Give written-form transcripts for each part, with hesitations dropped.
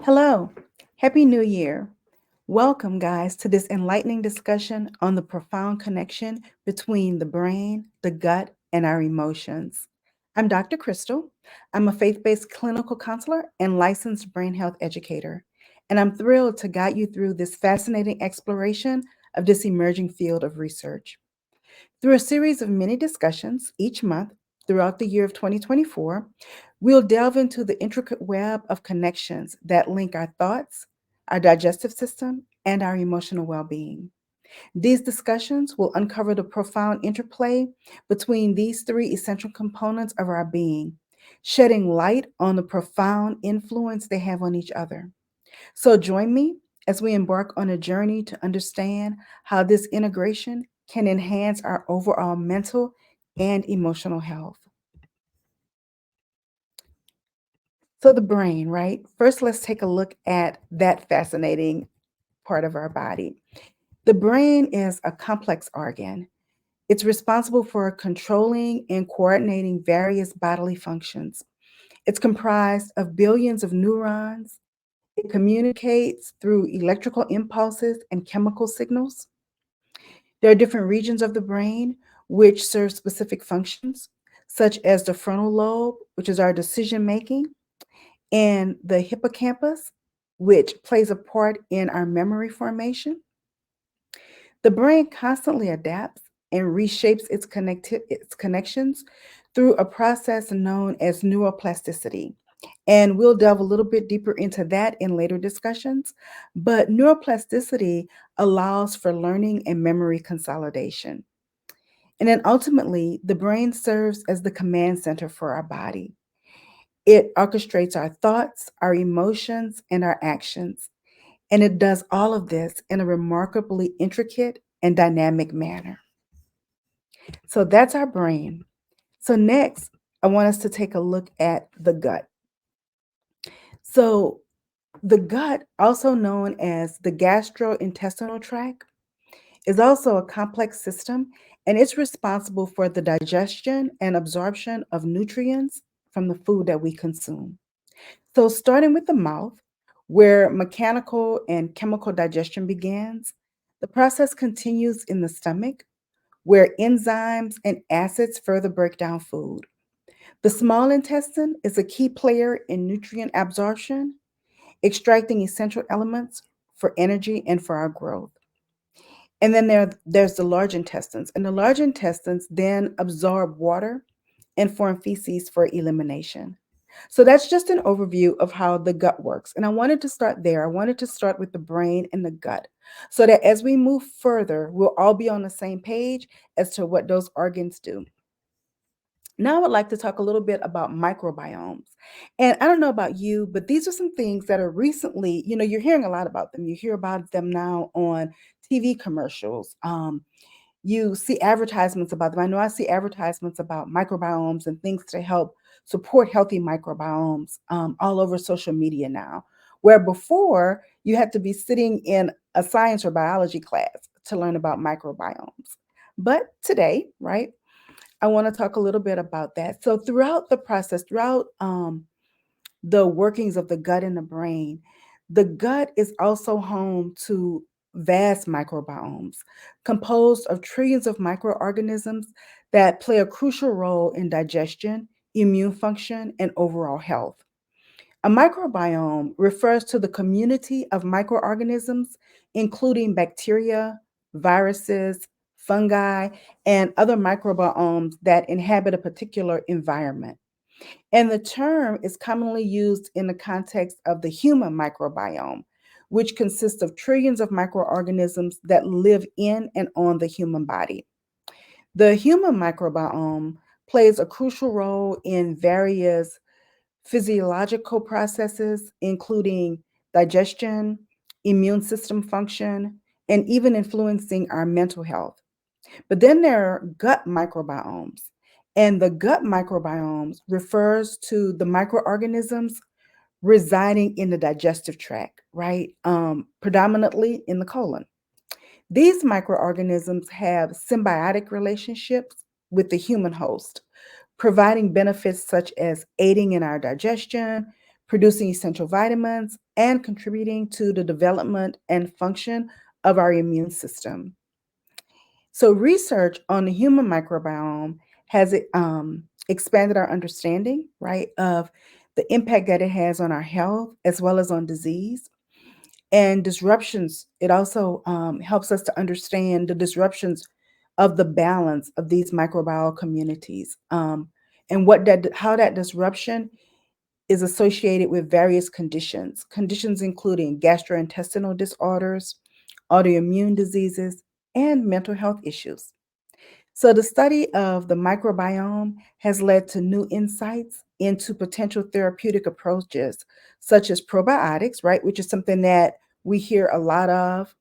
Hello, Happy New Year. Welcome, guys, to this enlightening discussion on the profound connection between the brain, the gut, and our emotions. I'm Dr. Crystal. I'm a faith based clinical counselor and licensed brain health educator, and I'm thrilled to guide you through this fascinating exploration of this emerging field of research. Through a series of mini discussions each month throughout the year of 2024, we'll delve into the intricate web of connections that link our thoughts, our digestive system, and our emotional well being. These discussions will uncover the profound interplay between these three essential components of our being, shedding light on the profound influence they have on each other. So join me as we embark on a journey to understand how this integration can enhance our overall mental and emotional health. So, the brain, right? First, let's take a look at that fascinating part of our body. The brain is a complex organ. It's responsible for controlling and coordinating various bodily functions. It's comprised of billions of neurons. It communicates through electrical impulses and chemical signals. There are different regions of the brain which serve specific functions, such as the frontal lobe, which is our decision making, and the hippocampus, which plays a part in our memory formation. The brain constantly adapts and reshapes its connections through a process known as neuroplasticity. And we'll delve a little bit deeper into that in later discussions. But neuroplasticity allows for learning and memory consolidation. And then ultimately, the brain serves as the command center for our body. It orchestrates our thoughts, our emotions, and our actions. And it does all of this in a remarkably intricate and dynamic manner. So that's our brain. So next, I want us to take a look at the gut. So the gut, also known as the gastrointestinal tract, is also a complex system, and it's responsible for the digestion and absorption of nutrients from the food that we consume. So, starting with the mouth, where mechanical and chemical digestion begins, the process continues in the stomach, where enzymes and acids further break down food. The small intestine is a key player in nutrient absorption, extracting essential elements for energy and for our growth. And then there's the large intestines, and the large intestines then absorb water and form feces for elimination. So that's just an overview of how the gut works. And I wanted to start there. I wanted to start with the brain and the gut so that as we move further, we'll all be on the same page as to what those organs do. Now, I would like to talk a little bit about microbiomes. And I don't know about you, but these are some things that are recently, you're hearing a lot about them. You hear about them now on TV commercials. You see advertisements about them. I know I see advertisements about microbiomes and things to help support healthy microbiomes all over social media now, where before you had to be sitting in a science or biology class to learn about microbiomes. But today, right, I want to talk a little bit about that. So, throughout the process, throughout the workings of the gut and the brain, the gut is also home to vast microbiomes composed of trillions of microorganisms that play a crucial role in digestion, immune function, and overall health. A microbiome refers to the community of microorganisms, including bacteria, viruses, fungi, and other microbiomes that inhabit a particular environment. And the term is commonly used in the context of the human microbiome, which consists of trillions of microorganisms that live in and on the human body. The human microbiome plays a crucial role in various physiological processes, including digestion, immune system function, and even influencing our mental health. But then there are gut microbiomes. And the gut microbiomes refers to the microorganisms residing in the digestive tract, right? Predominantly in the colon. These microorganisms have symbiotic relationships with the human host, providing benefits such as aiding in our digestion, producing essential vitamins and contributing to the development and function of our immune system. So, research on the human microbiome has expanded our understanding, right, of the impact that it has on our health as well as on disease and disruptions. It also helps us to understand the disruptions of the balance of these microbial communities, and how that disruption is associated with various conditions including gastrointestinal disorders, autoimmune diseases, and mental health issues. So, the study of the microbiome has led to new insights into potential therapeutic approaches, such as probiotics, right, which is something that we hear a lot of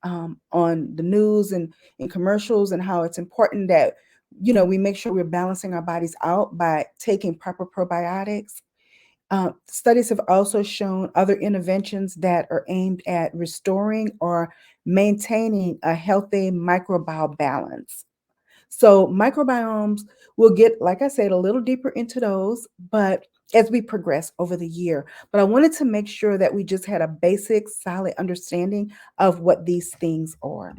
on the news and in commercials, and how it's important that we make sure we're balancing our bodies out by taking proper probiotics. Studies have also shown other interventions that are aimed at restoring or maintaining a healthy microbiome balance. So microbiomes will get, like I said, a little deeper into those, but as we progress over the year. But I wanted to make sure that we just had a basic, solid understanding of what these things are.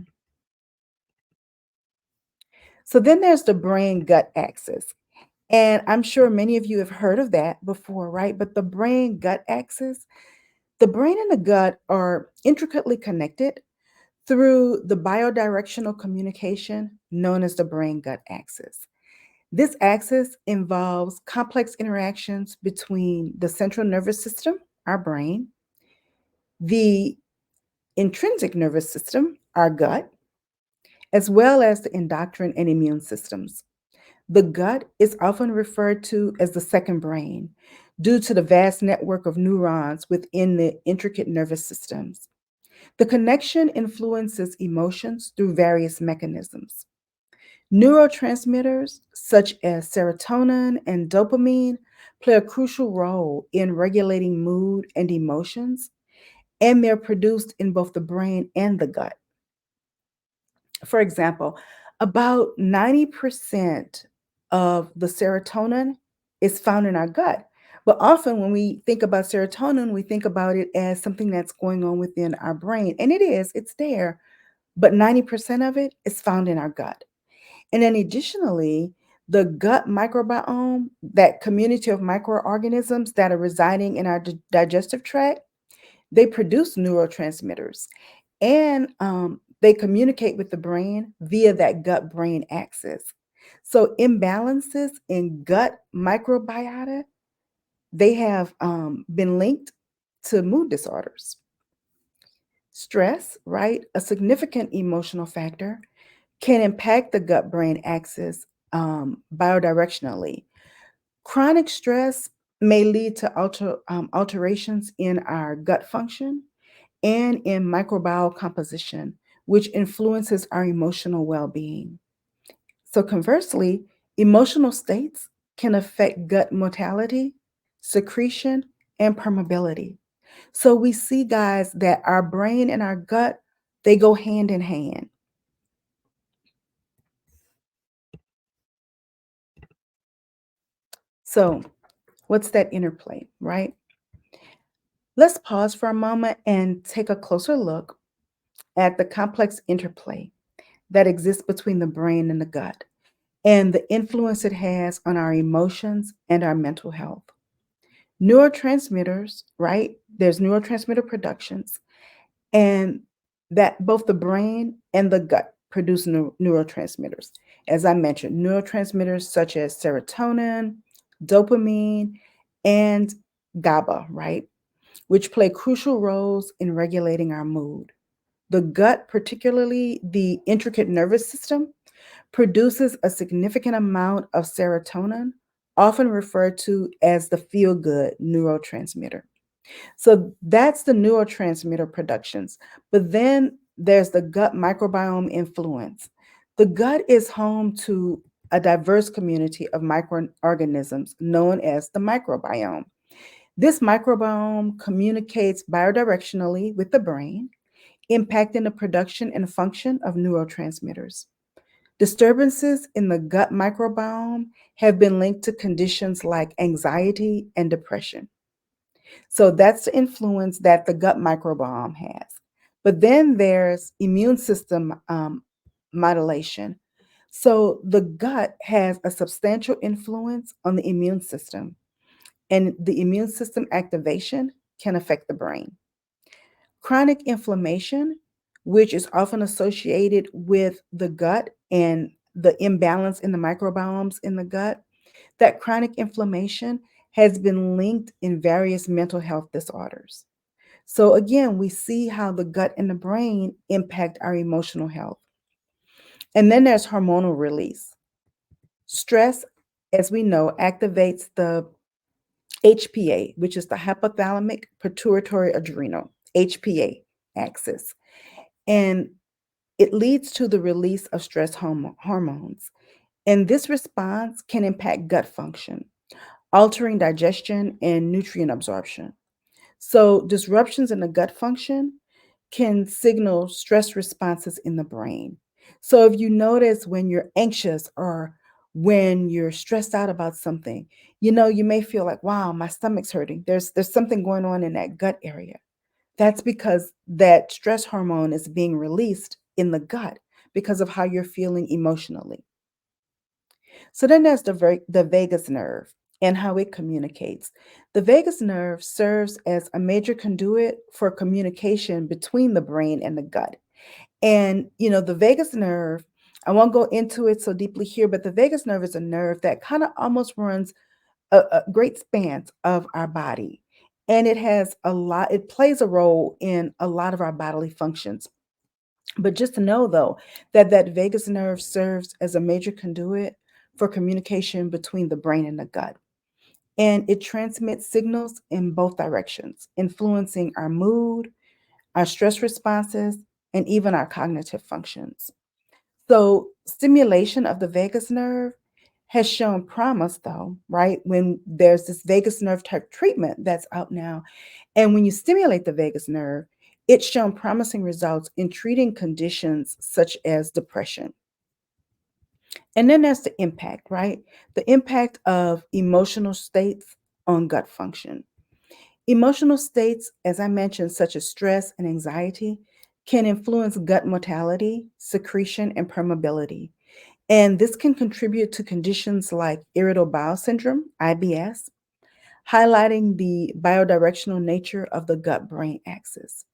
So then there's the brain gut axis. And I'm sure many of you have heard of that before, right? But the brain gut axis, the brain and the gut are intricately connected through the biodirectional communication known as the brain gut axis. This axis involves complex interactions between the central nervous system, our brain, the intrinsic nervous system, our gut, as well as the endocrine and immune systems. The gut is often referred to as the second brain due to the vast network of neurons within the intricate nervous systems. The connection influences emotions through various mechanisms. Neurotransmitters such as serotonin and dopamine play a crucial role in regulating mood and emotions, and they're produced in both the brain and the gut. For example, about 90% of the serotonin is found in our gut. But often when we think about serotonin, we think about it as something that's going on within our brain. And it is, it's there, but 90% of it is found in our gut. And then additionally, the gut microbiome, that community of microorganisms that are residing in our digestive tract, they produce neurotransmitters, and they communicate with the brain via that gut brain axis. So imbalances in gut microbiota, they have been linked to mood disorders. Stress, right? A significant emotional factor can impact the gut brain axis biodirectionally. Chronic stress may lead to alterations in our gut function and in microbial composition, which influences our emotional well being. So, conversely, emotional states can affect gut motility, secretion, and permeability. So, we see, guys, that our brain and our gut, they go hand in hand. So, what's that interplay, right? Let's pause for a moment and take a closer look at the complex interplay that exists between the brain and the gut and the influence it has on our emotions and our mental health. Neurotransmitters, right? There's neurotransmitter productions, and that both the brain and the gut produce neurotransmitters. As I mentioned, neurotransmitters such as serotonin, dopamine, and GABA, right? Which play crucial roles in regulating our mood. The gut, particularly the intricate nervous system, produces a significant amount of serotonin, often referred to as the feel good neurotransmitter. So that's the neurotransmitter productions. But then there's the gut microbiome influence. The gut is home to a diverse community of microorganisms known as the microbiome. This microbiome communicates biodirectionally with the brain, impacting the production and function of neurotransmitters. Disturbances in the gut microbiome have been linked to conditions like anxiety and depression. So that's the influence that the gut microbiome has. But then there's immune system modulation. So the gut has a substantial influence on the immune system, and the immune system activation can affect the brain. Chronic inflammation, which is often associated with the gut and the imbalance in the microbiomes in the gut, that chronic inflammation has been linked in various mental health disorders. So, again, we see how the gut and the brain impact our emotional health. And then there's hormonal release. Stress, as we know, activates the HPA, which is the hypothalamic pituitary adrenal, HPA axis. And it leads to the release of stress hormones. And this response can impact gut function, altering digestion and nutrient absorption. So, disruptions in the gut function can signal stress responses in the brain. So, if you notice when you're anxious or when you're stressed out about something, you may feel like, wow, my stomach's hurting. There's something going on in that gut area. That's because that stress hormone is being released in the gut because of how you're feeling emotionally. So then there's the vagus nerve and how it communicates. The vagus nerve serves as a major conduit for communication between the brain and the gut. And, the vagus nerve, I won't go into it so deeply here, but the vagus nerve is a nerve that kind of almost runs a great span of our body. And it plays a role in a lot of our bodily functions. But just to know, though, that vagus nerve serves as a major conduit for communication between the brain and the gut. And it transmits signals in both directions, influencing our mood, our stress responses, and even our cognitive functions. So, stimulation of the vagus nerve has shown promise, though, right? When there's this vagus nerve type treatment that's out now, and when you stimulate the vagus nerve, it's shown promising results in treating conditions such as depression. And then there's the impact, right? The impact of emotional states on gut function. Emotional states, as I mentioned, such as stress and anxiety, can influence gut motility, secretion, and permeability. And this can contribute to conditions like irritable bowel syndrome, IBS, highlighting the biodirectional nature of the gut brain axis.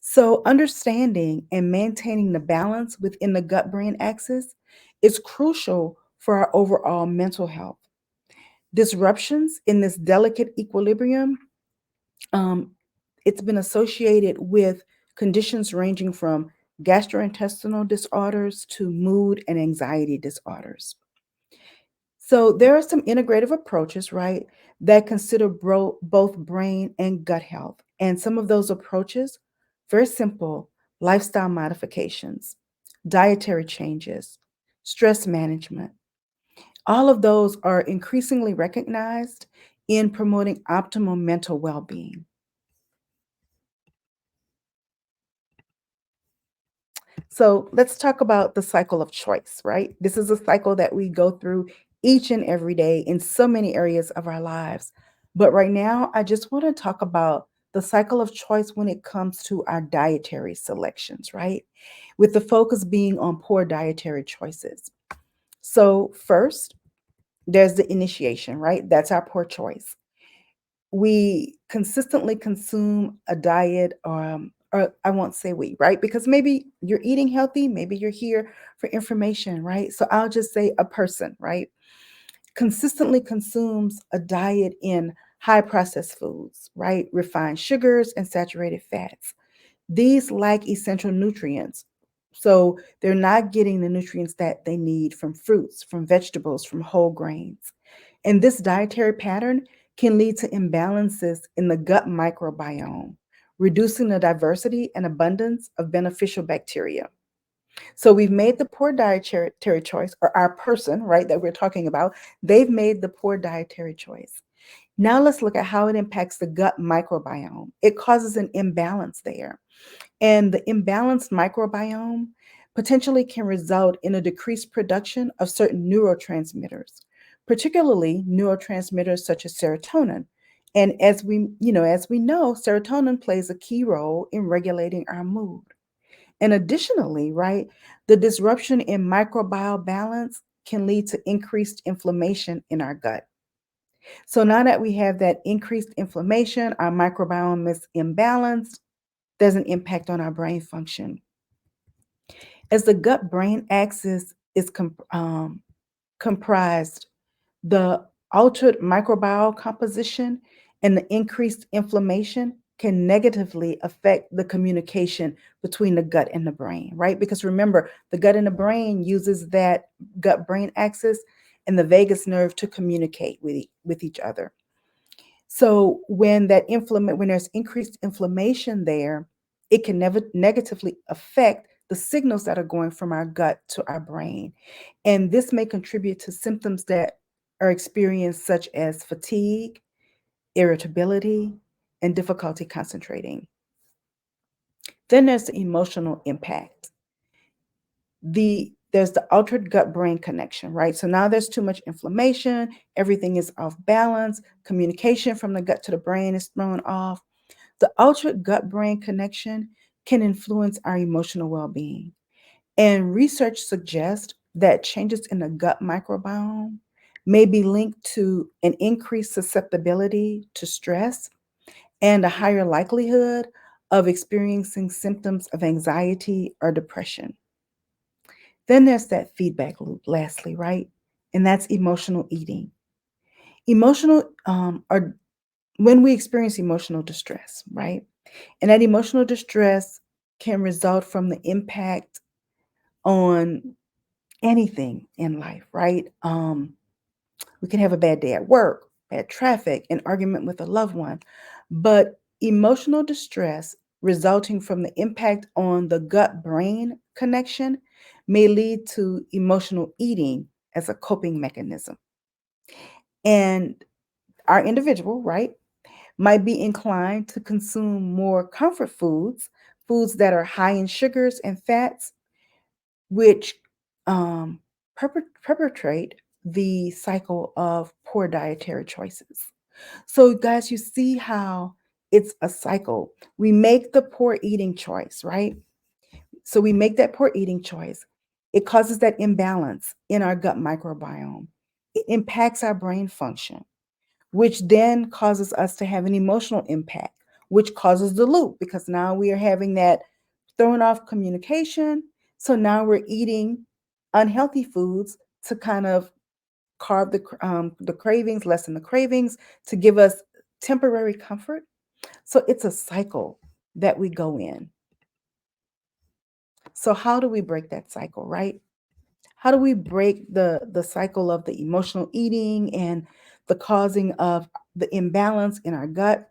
So, understanding and maintaining the balance within the gut brain axis is crucial for our overall mental health. Disruptions in this delicate equilibrium, um, it's been associated with conditions ranging from gastrointestinal disorders to mood and anxiety disorders. So there are some integrative approaches, right, that consider both brain and gut health. And some of those approaches, very simple: lifestyle modifications, dietary changes, stress management. All of those are increasingly recognized in promoting optimal mental well being. So let's talk about the cycle of choice, right? This is a cycle that we go through each and every day in so many areas of our lives. But right now, I just want to talk about the cycle of choice when it comes to our dietary selections, right? With the focus being on poor dietary choices. So, first, there's the initiation, right? That's our poor choice. We consistently consume a diet, or I won't say we, right? Because maybe you're eating healthy, maybe you're here for information, right? So I'll just say a person, right, consistently consumes a diet in high processed foods, right? Refined sugars and saturated fats. These lack essential nutrients. So they're not getting the nutrients that they need from fruits, from vegetables, from whole grains. And this dietary pattern can lead to imbalances in the gut microbiome, reducing the diversity and abundance of beneficial bacteria. So we've made the poor dietary choice, or our person, right, that we're talking about, they've made the poor dietary choice. Now let's look at how it impacts the gut microbiome. It causes an imbalance there. And the imbalanced microbiome potentially can result in a decreased production of certain neurotransmitters, particularly neurotransmitters such as serotonin. And as we know, serotonin plays a key role in regulating our mood. And additionally, right, the disruption in microbiome balance can lead to increased inflammation in our gut. So now that we have that increased inflammation, our microbiome is imbalanced, there's an impact on our brain function. As the gut brain axis is comprised, the altered microbiome composition and the increased inflammation can negatively affect the communication between the gut and the brain, right? Because remember, the gut and the brain uses that gut brain axis and the vagus nerve to communicate with each other. So when there's increased inflammation there, it can never negatively affect the signals that are going from our gut to our brain. And this may contribute to symptoms that are experienced such as fatigue, irritability, and difficulty concentrating. Then there's the emotional impact. There's the altered gut brain connection, right? So now there's too much inflammation, everything is off balance, communication from the gut to the brain is thrown off. The altered gut brain connection can influence our emotional well being. And research suggests that changes in the gut microbiome may be linked to an increased susceptibility to stress and a higher likelihood of experiencing symptoms of anxiety or depression. Then there's that feedback loop, lastly, right? And that's emotional eating. Emotional are when we experience emotional distress, right? And that emotional distress can result from the impact on anything in life, right? We can have a bad day at work, bad traffic, an argument with a loved one. But emotional distress resulting from the impact on the gut brain connection may lead to emotional eating as a coping mechanism. And our individual, right, might be inclined to consume more comfort foods, foods that are high in sugars and fats, which um, perpetrate the cycle of poor dietary choices. So, guys, you see how it's a cycle. We make the poor eating choice, right? So, we make that poor eating choice. It causes that imbalance in our gut microbiome, it impacts our brain function, which then causes us to have an emotional impact, which causes the loop because now we are having that thrown off communication. So now we're eating unhealthy foods to kind of carve the cravings, lessen the cravings, to give us temporary comfort. So it's a cycle that we go in. So how do we break that cycle, right? How do we break the cycle of the emotional eating and the causing of the imbalance in our gut?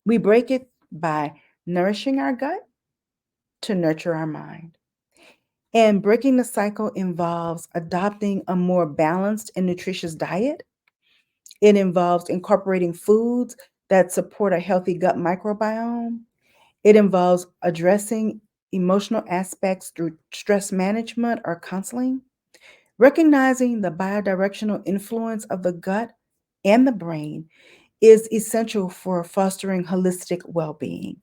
We break it by nourishing our gut to nurture our mind. And breaking the cycle involves adopting a more balanced and nutritious diet. It involves incorporating foods that support a healthy gut microbiome. It involves addressing emotional aspects through stress management or counseling. Recognizing the bidirectional influence of the gut and the brain is essential for fostering holistic well-being.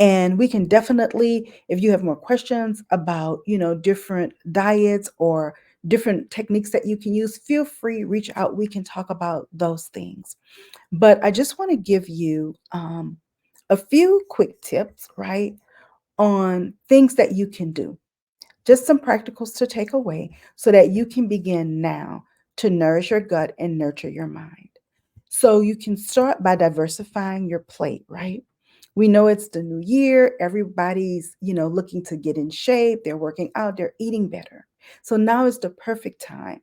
And we can definitely, if you have more questions about, different diets or different techniques that you can use, feel free, reach out. We can talk about those things. But I just want to give you a few quick tips, right, on things that you can do. Just some practicals to take away so that you can begin now to nourish your gut and nurture your mind. So you can start by diversifying your plate, right? We know it's the new year. Everybody's, looking to get in shape. They're working out, they're eating better. So now is the perfect time.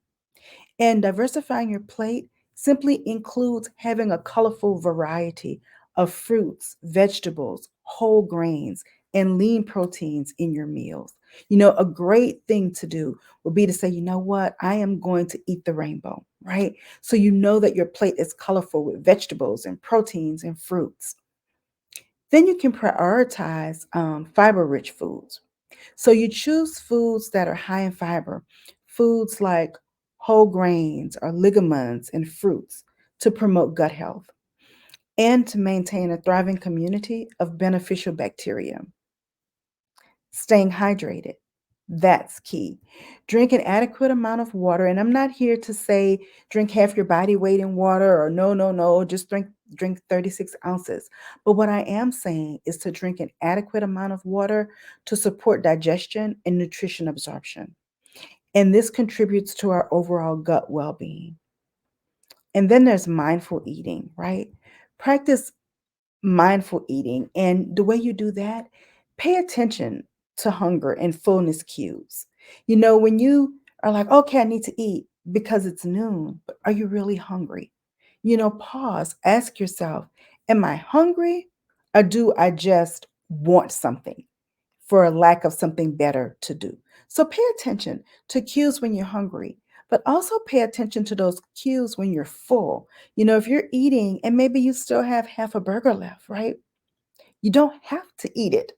And diversifying your plate simply includes having a colorful variety of fruits, vegetables, whole grains, and lean proteins in your meals. A great thing to do would be to say, you know what, I am going to eat the rainbow, right? So you know that your plate is colorful with vegetables and proteins and fruits. Then you can prioritize fiber rich foods. So you choose foods that are high in fiber, foods like whole grains or ligaments and fruits to promote gut health. and to maintain a thriving community of beneficial bacteria. Staying hydrated. That's key. Drink an adequate amount of water. And I'm not here to say drink half your body weight in water or no, no, no, just drink 36 ounces. But what I am saying is to drink an adequate amount of water to support digestion and nutrition absorption. And this contributes to our overall gut well being. And then there's mindful eating, right? Practice mindful eating. And the way you do that, pay attention to hunger and fullness cues. When you are like, okay, I need to eat because it's noon, but are you really hungry? Pause, ask yourself, am I hungry or do I just want something for a lack of something better to do? So pay attention to cues when you're hungry, but also pay attention to those cues when you're full. If you're eating and maybe you still have half a burger left, right? You don't have to eat it.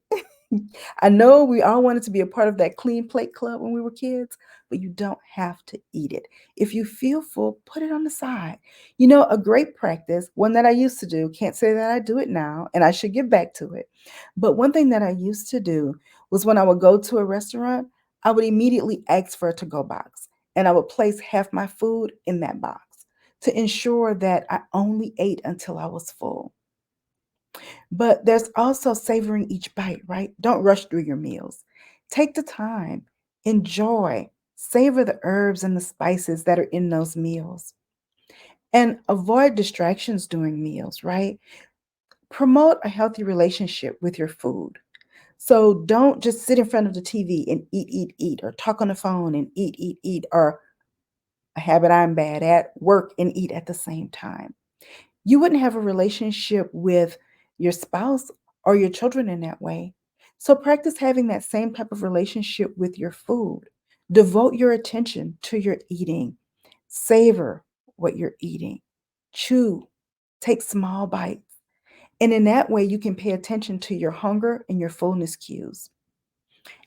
I know we all wanted to be a part of that clean plate club when we were kids, but you don't have to eat it. If you feel full, put it on the side. A great practice, one that I used to do, can't say that I do it now, and I should get back to it. But one thing that I used to do was when I would go to a restaurant, I would immediately ask for a to go box, and I would place half my food in that box to ensure that I only ate until I was full. But there's also savoring each bite, right? Don't rush through your meals. Take the time, enjoy, savor the herbs and the spices that are in those meals, and avoid distractions during meals, right? Promote a healthy relationship with your food. So don't just sit in front of the TV and eat, or talk on the phone and eat, or a habit I'm bad at, work and eat at the same time. You wouldn't have a relationship with your spouse or your children in that way. So practice having that same type of relationship with your food. Devote your attention to your eating. Savor what you're eating. Chew. Take small bites. And in that way, you can pay attention to your hunger and your fullness cues.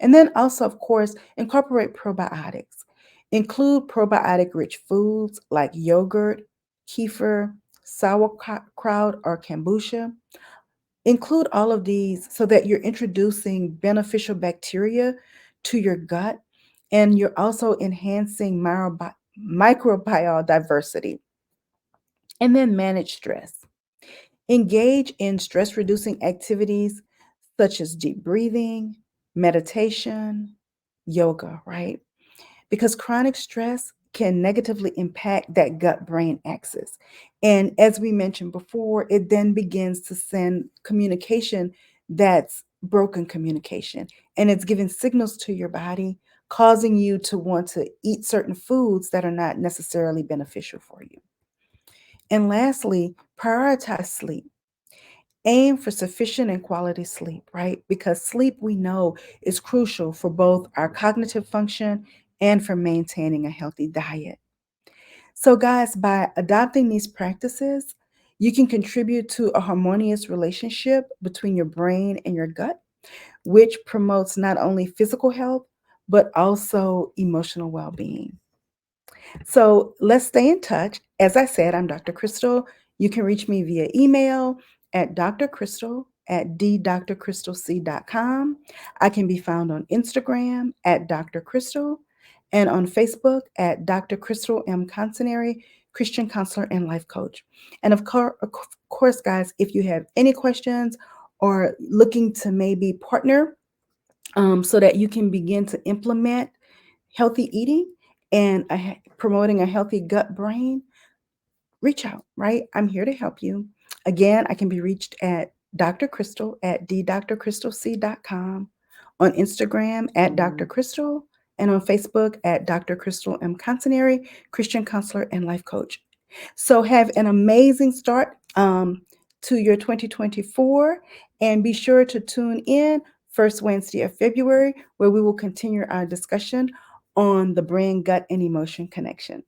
And then also, of course, incorporate probiotics. Include probiotic rich foods like yogurt, kefir, sauerkraut, or kombucha. Include all of these so that you're introducing beneficial bacteria to your gut, and you're also enhancing microbial diversity. And then manage stress. Engage in stress reducing activities such as deep breathing, meditation, yoga, right? Because chronic stress can negatively impact that gut brain axis. And as we mentioned before, it then begins to send communication that's broken communication. And it's giving signals to your body, causing you to want to eat certain foods that are not necessarily beneficial for you. And lastly, prioritize sleep. Aim for sufficient and quality sleep, right? Because sleep, we know, is crucial for both our cognitive function and for maintaining a healthy diet. So, guys, by adopting these practices, you can contribute to a harmonious relationship between your brain and your gut, which promotes not only physical health, but also emotional well being. So let's stay in touch. As I said, I'm Dr. Crystal. You can reach me via email at drcrystal@ddrcrystalc.com. I can be found on Instagram at Dr. Crystal and on Facebook at Dr. Crystal M. Consinary, Christian counselor and life coach. And of course, guys, if you have any questions or looking to maybe partner so that you can begin to implement healthy eating and promoting a healthy gut brain, reach out, right? I'm here to help you. Again, I can be reached at Dr. Crystal at ddrcrystalc.com, on Instagram at Dr. Crystal, and on Facebook at Dr. Crystal M. Consinary, Christian counselor and life coach. So have an amazing start to your 2024, and be sure to tune in first Wednesday of February, where we will continue our discussion on the brain, gut, and emotion connection.